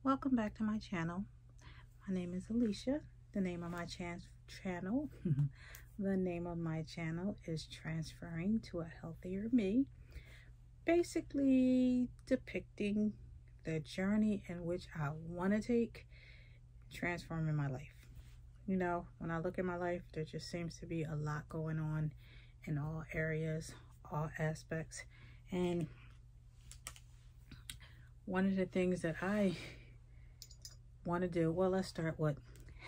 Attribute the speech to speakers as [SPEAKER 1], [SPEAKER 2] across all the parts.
[SPEAKER 1] Welcome back to my channel. My name is Alicia. The name of my channel the name of my channel is Transferring to a Healthier Me, basically depicting the journey in which I want to take, transforming my life. You know, when I look at my life, there just seems to be a lot going on in all areas, all aspects. And one of the things that I want to do, well, let's start with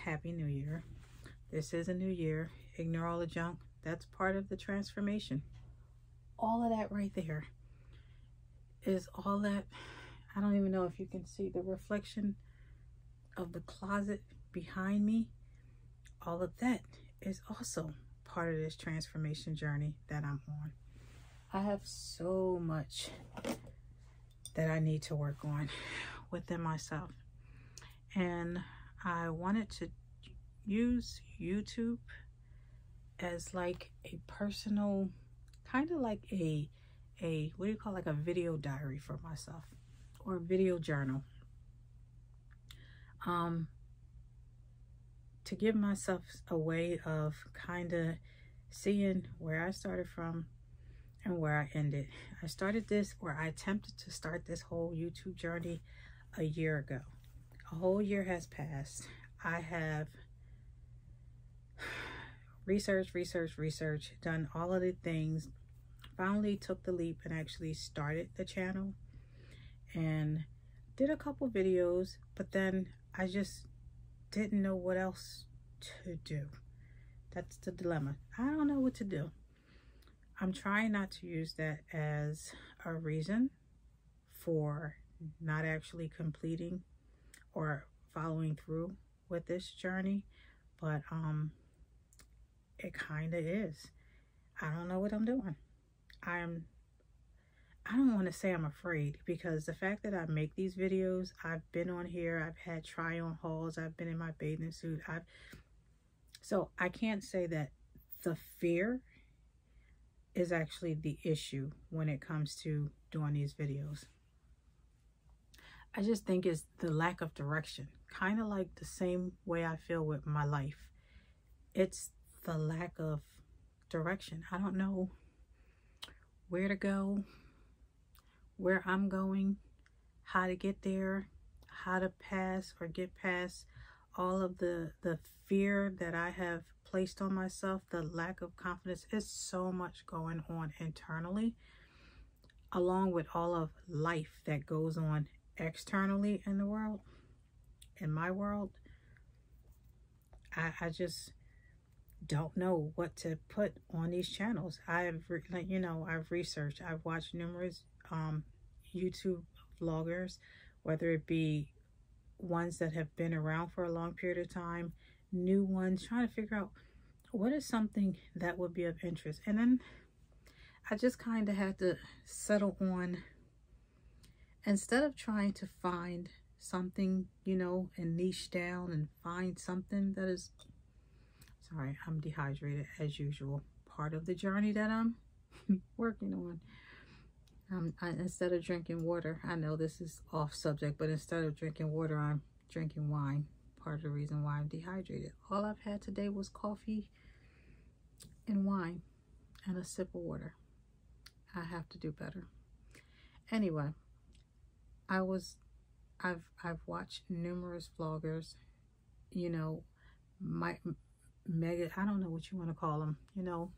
[SPEAKER 1] Happy New Year. This is a new year. Ignore all the junk. That's part of the transformation. All of that right there is all that. I don't even know if you can see the reflection of the closet behind me. All of that is also part of this transformation journey that I'm on. I have so much that I need to work on within myself. And I wanted to use YouTube as like a personal, kind of like a what do you call, like a video diary for myself, or a video journal, to give myself a way of kind of seeing where I started from and where I ended. I started this, or I attempted to start this whole YouTube journey a year ago. A whole year has passed. I have researched, done all of the things, finally took the leap and actually started the channel and did a couple videos, but then I just didn't know what else to do. That's the dilemma. I don't know what to do. I'm trying not to use that as a reason for not actually completing or following through with this journey, but it kind of is. I don't know what I'm doing. I don't want to say I'm afraid, because the fact that I make these videos, I've been on here, I've had try on hauls, I've been in my bathing suit, so I can't say that the fear is actually the issue when it comes to doing these videos. I just think it's the lack of direction, kind of like the same way I feel with my life. It's the lack of direction. I don't know where to go, where I'm going, how to get there, how to pass or get past all of the fear that I have placed on myself, the lack of confidence. It's so much going on internally, along with all of life that goes on externally in the world, in my world. I just don't know what to put on these channels. I've researched, I've watched numerous YouTube vloggers, whether it be ones that have been around for a long period of time, new ones, trying to figure out what is something that would be of interest. And then I just kind of had to settle on, instead of trying to find something, you know, and niche down and find something that is, sorry, I'm dehydrated as usual, part of the journey that I'm working on. Instead of drinking water, I know this is off subject, but instead of drinking water, I'm drinking wine. Part of the reason why I'm dehydrated. All I've had today was coffee and wine and a sip of water. I have to do better. Anyway, I've watched numerous vloggers, you know, mega, I don't know what you want to call them, you know,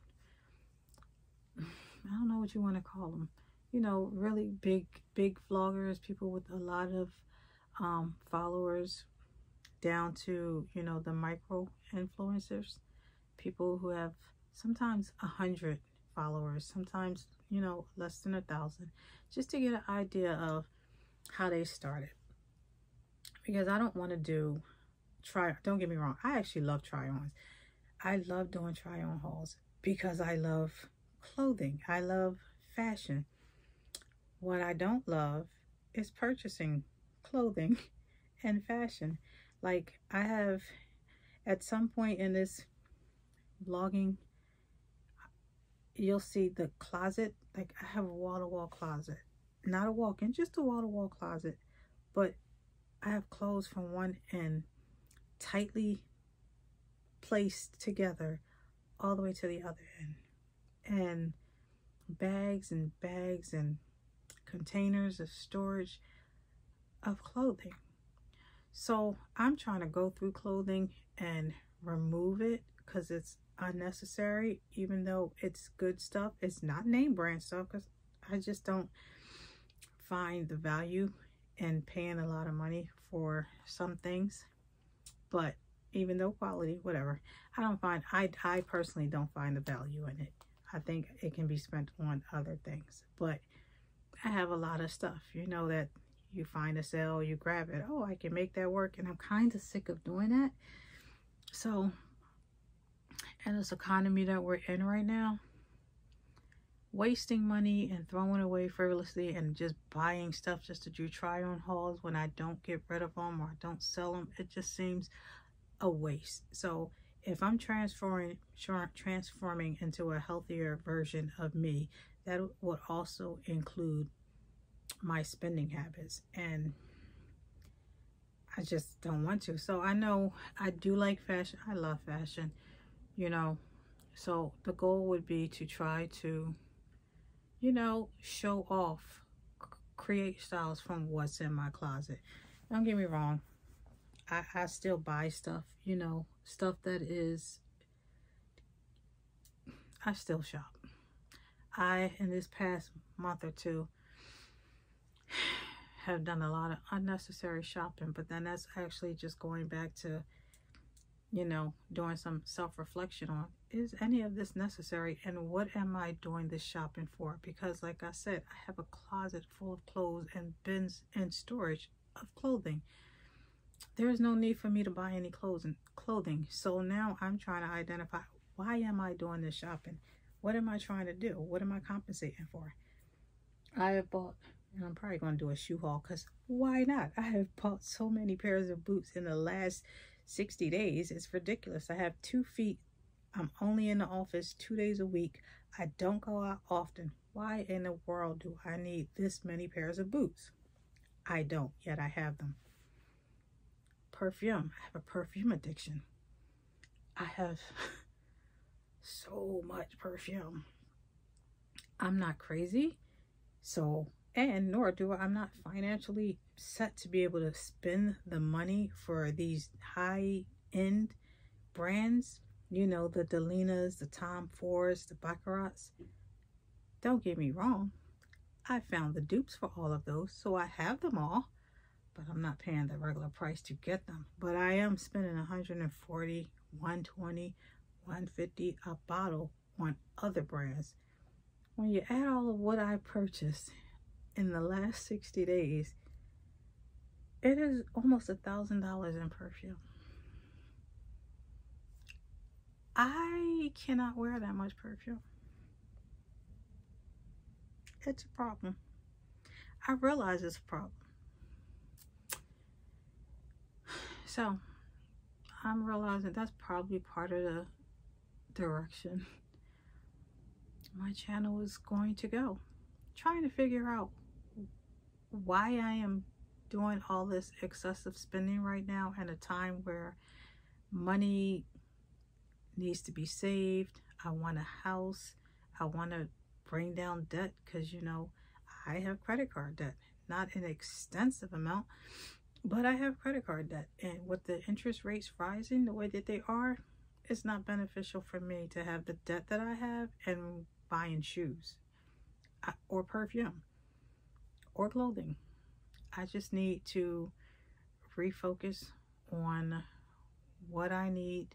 [SPEAKER 1] I don't know what you want to call them, you know, really big vloggers, people with a lot of followers, down to, you know, the micro influencers, people who have sometimes 100 followers, sometimes, you know, less than 1,000, just to get an idea of how they started. Because I don't want to don't get me wrong, I actually love try-ons. I love doing try-on hauls because I love clothing. I love fashion. What I don't love is purchasing clothing and fashion. Like, I have, at some point in this vlogging, you'll see the closet. Like, I have a wall-to-wall closet, not a walk-in, just a wall-to-wall closet, but I have clothes from one end tightly placed together all the way to the other end, and bags and containers of storage of clothing. So I'm trying to go through clothing and remove it because it's unnecessary, even though it's good stuff. It's not name brand stuff, because I just don't find the value in paying a lot of money for some things. But even though quality, whatever, I personally don't find the value in it. I think it can be spent on other things. But I have a lot of stuff, you know, that you find a sale, you grab it. Oh, I can make that work. And I'm kind of sick of doing that. So, in this economy that we're in right now, wasting money and throwing away frivolously and just buying stuff just to do try on hauls when I don't get rid of them or I don't sell them, it just seems a waste. So if I'm transforming into a healthier version of me, that would also include my spending habits, and I just don't want to. So I know I do like fashion. I love fashion, you know. So the goal would be to try to, you know, show off, create styles from what's in my closet. Don't get me wrong. I still buy stuff, you know, stuff that is, I still shop. In this past month or two, have done a lot of unnecessary shopping, but then that's actually just going back to, you know, doing some self-reflection on, is any of this necessary, and what am I doing this shopping for? Because like I said, I have a closet full of clothes and bins and storage of clothing. There is no need for me to buy any clothing. So now I'm trying to identify, why am I doing this shopping? What am I trying to do? What am I compensating for? I have bought, and I'm probably going to do a shoe haul, because why not? I have bought so many pairs of boots in the last 60 days. It's ridiculous. I have 2 feet. I'm only in the office 2 days a week. I don't go out often. Why in the world do I need this many pairs of boots? I don't, yet I have them. Perfume. I have a perfume addiction. I have so much perfume. I'm not crazy. So, and nor do I'm not financially set to be able to spend the money for these high-end brands. You know, the Delinas, the Tom Fords, the Baccarats. Don't get me wrong. I found the dupes for all of those, so I have them all. But I'm not paying the regular price to get them. But I am spending $140, $120, $150 a bottle on other brands. When you add all of what I purchased in the last 60 days, it is almost $1,000 in perfume. I cannot wear that much perfume. It's a problem. I realize it's a problem. So I'm realizing that's probably part of the direction my channel is going to go. Trying to figure out why I am doing all this excessive spending right now at a time where money needs to be saved. I want a house. I want to bring down debt, because, you know, I have credit card debt. Not an extensive amount, but I have credit card debt. And with the interest rates rising the way that they are, it's not beneficial for me to have the debt that I have and buying shoes or perfume or clothing. I just need to refocus on what I need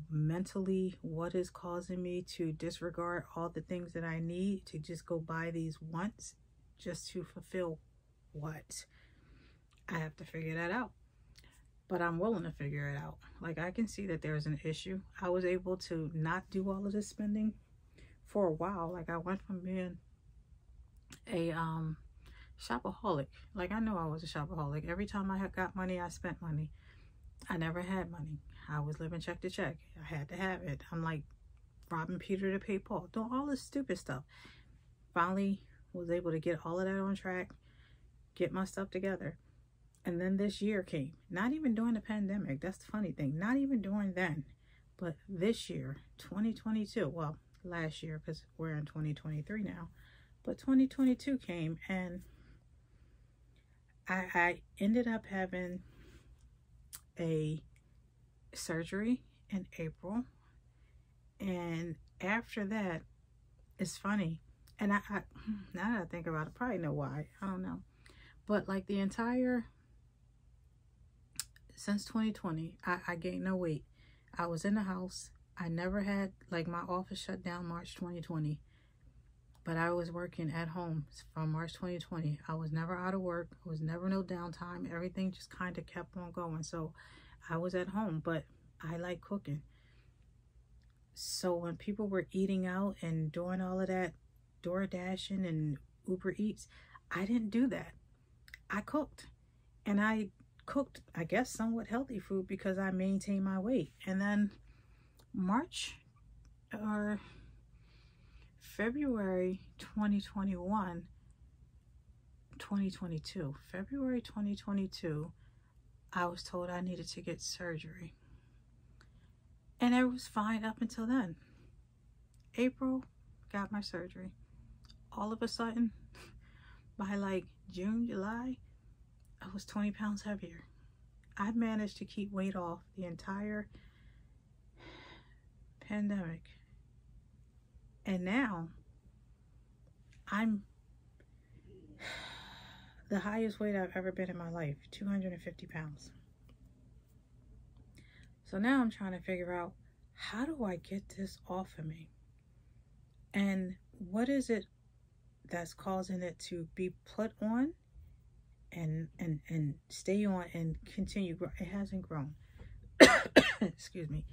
[SPEAKER 1] mentally, what is causing me to disregard all the things that I need, to just go buy these wants just to fulfill what? I have to figure that out. But I'm willing to figure it out. Like, I can see that there's an issue. I was able to not do all of this spending for a while. Like, I went from being a shopaholic. Like, I know I was a shopaholic. Every time I had got money, I spent money. I never had money. I was living check to check. I had to have it. I'm like robbing Peter to pay Paul, doing all this stupid stuff. Finally was able to get all of that on track, get my stuff together. And then this year came, not even during the pandemic. That's the funny thing, not even during then, but this year, 2022, well, last year, because we're in 2023 now, but 2022 came, and I ended up having a surgery in April. And after that, it's funny, and I now that I think about it, probably know why, I don't know, but like the entire, since 2020, I gained no weight. I was in the house. I never had, like, my office shut down March 2020, but I was working at home from March 2020. I was never out of work. There was never no downtime. Everything just kind of kept on going. So I was at home, but I like cooking. So when people were eating out and doing all of that, DoorDashing and Uber Eats, I didn't do that. I cooked, and I cooked, I guess, somewhat healthy food because I maintained my weight. And then March or February 2022, February 2022, I was told I needed to get surgery. And it was fine up until then. April, got my surgery. All of a sudden, by like June, July, I was 20 pounds heavier. I managed to keep weight off the entire pandemic. And now, I'm the highest weight I've ever been in my life, 250 pounds. So now I'm trying to figure out, how do I get this off of me? And what is it that's causing it to be put on and stay on and continue grow? It hasn't grown. Excuse me.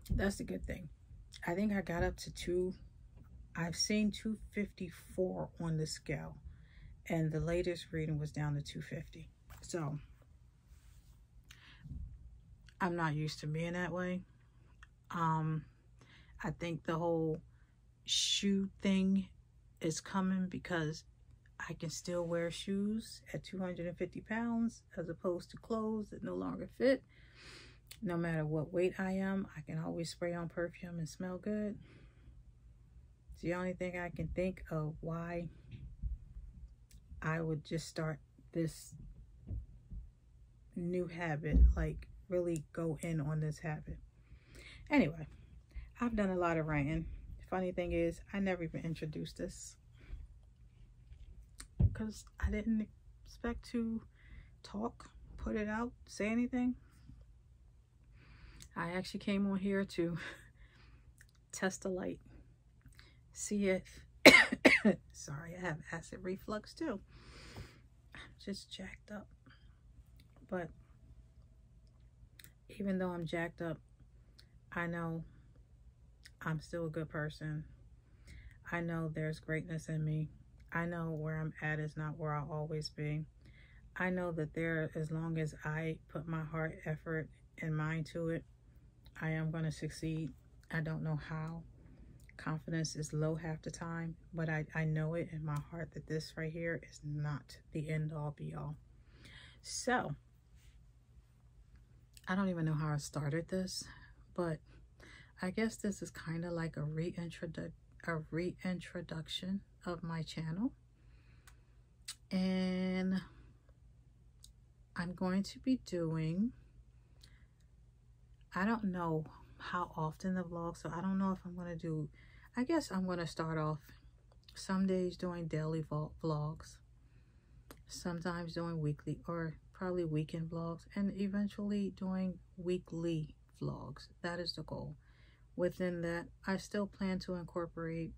[SPEAKER 1] That's the good thing. I think I got up to I've seen 254 on the scale, and the latest reading was down to 250. So I'm not used to being that way. I think the whole shoe thing is coming because I can still wear shoes at 250 pounds as opposed to clothes that no longer fit. No matter what weight I am, I can always spray on perfume and smell good. It's the only thing I can think of why I would just start this new habit, like really go in on this habit. Anyway, I've done a lot of ranting. Funny thing is, I never even introduced this because I didn't expect to talk, put it out, say anything. I actually came on here to test the light, see if sorry, I have acid reflux too. I'm just jacked up. But even though I'm jacked up, I know I'm still a good person. I know there's greatness in me. I know where I'm at is not where I'll always be. I know that as long as I put my heart, effort, and mind to it, I am going to succeed. I don't know how. Confidence is low half the time, but I know it in my heart that this right here is not the end all be all. So, I don't even know how I started this, but I guess this is kind of like a reintroduction of my channel. And I'm going to be doing, I don't know how often the vlog, so I don't know if I'm going to do, I guess I'm going to start off some days doing daily vlogs, sometimes doing weekly or probably weekend vlogs, and eventually doing weekly vlogs. That is the goal. Within that, I still plan to incorporate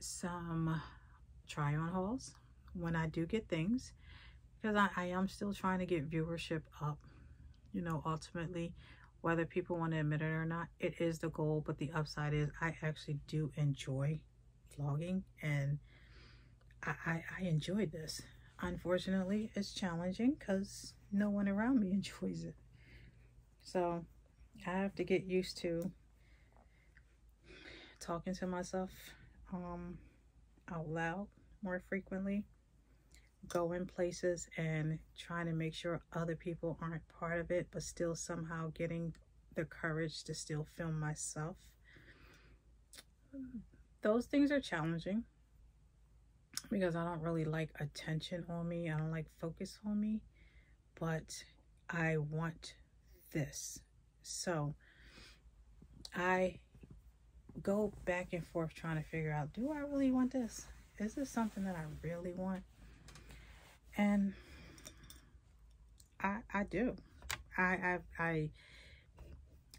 [SPEAKER 1] some try-on hauls when I do get things, because I am still trying to get viewership up. You know, ultimately, whether people want to admit it or not, it is the goal. But the upside is I actually do enjoy vlogging, and I enjoy this. Unfortunately, it's challenging because no one around me enjoys it. So I have to get used to talking to myself out loud more frequently. going places and trying to make sure other people aren't part of it, but still somehow getting the courage to still film myself. Those things are challenging because I don't really like attention on me. I don't like focus on me, but I want this. So I go back and forth trying to figure out, do I really want this? Is this something that I really want? And I do. I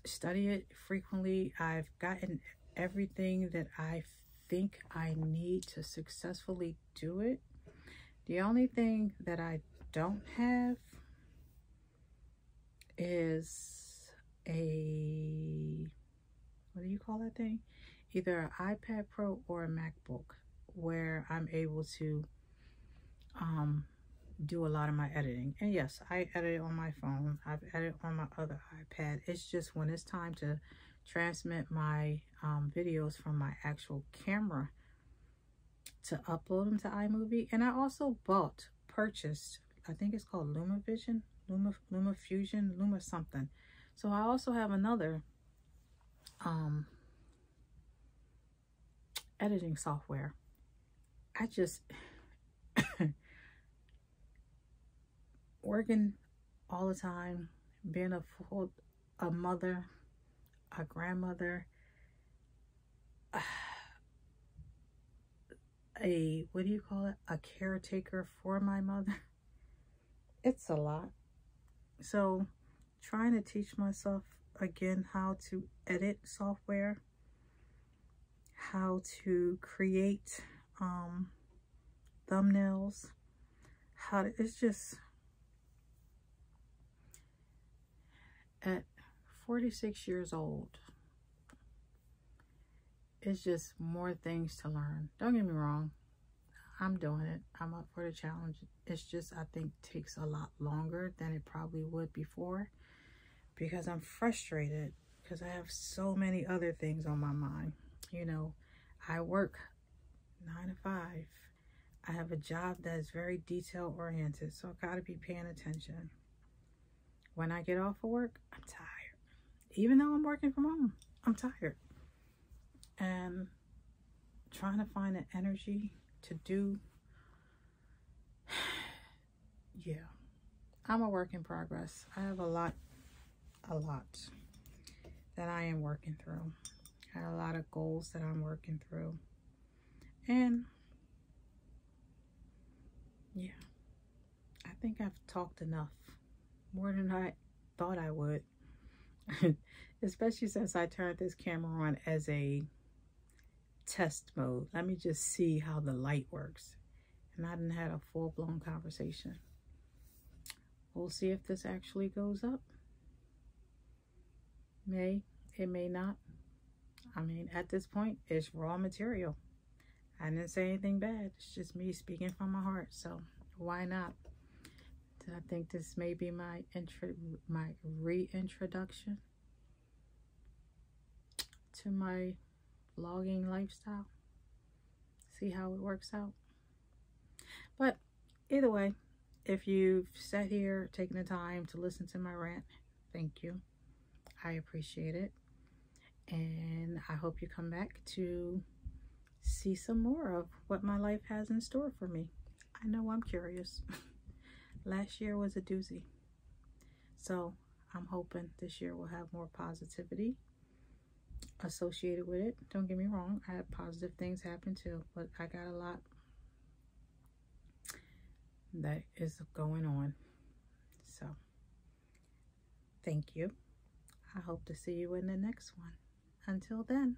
[SPEAKER 1] study it frequently. I've gotten everything that I think I need to successfully do it. The only thing that I don't have is a, what do you call that thing? Either an iPad Pro or a MacBook, where I'm able to do a lot of my editing. And yes, I edit on my phone. I've edited on my other iPad. It's just when it's time to transmit my videos from my actual camera to upload them to iMovie. And I also purchased, I think it's called LumaVision, LumaFusion, Luma something. So I also have another editing software. I just working all the time, being a mother, a grandmother, what do you call it? A caretaker for my mother. It's a lot. So trying to teach myself again how to edit software, how to create thumbnails, it's just, at 46 years old, it's just more things to learn. Don't get me wrong, I'm doing it. I'm up for the challenge. It's just, I think, takes a lot longer than it probably would before, because I'm frustrated because I have so many other things on my mind. You know, I work 9 to 5. I have a job that is very detail oriented, so I gotta be paying attention. When I get off of work, I'm tired. Even though I'm working from home, I'm tired. And trying to find the energy to do, yeah, I'm a work in progress. I have a lot that I am working through. I have a lot of goals that I'm working through. And yeah, I think I've talked enough, more than I thought I would. Especially since I turned this camera on as a test mode. Let me just see how the light works. And I didn't have a full-blown conversation. We'll see if this actually goes up. It may not. I mean, at this point, it's raw material. I didn't say anything bad. It's just me speaking from my heart. So why not? I think this may be my reintroduction to my vlogging lifestyle. See how it works out. But either way, if you've sat here taking the time to listen to my rant, thank you. I appreciate it. And I hope you come back to see some more of what my life has in store for me. I know I'm curious. Last year was a doozy. So I'm hoping this year will have more positivity associated with it. Don't get me wrong, I had positive things happen too, but I got a lot that is going on. So thank you. I hope to see you in the next one. Until then.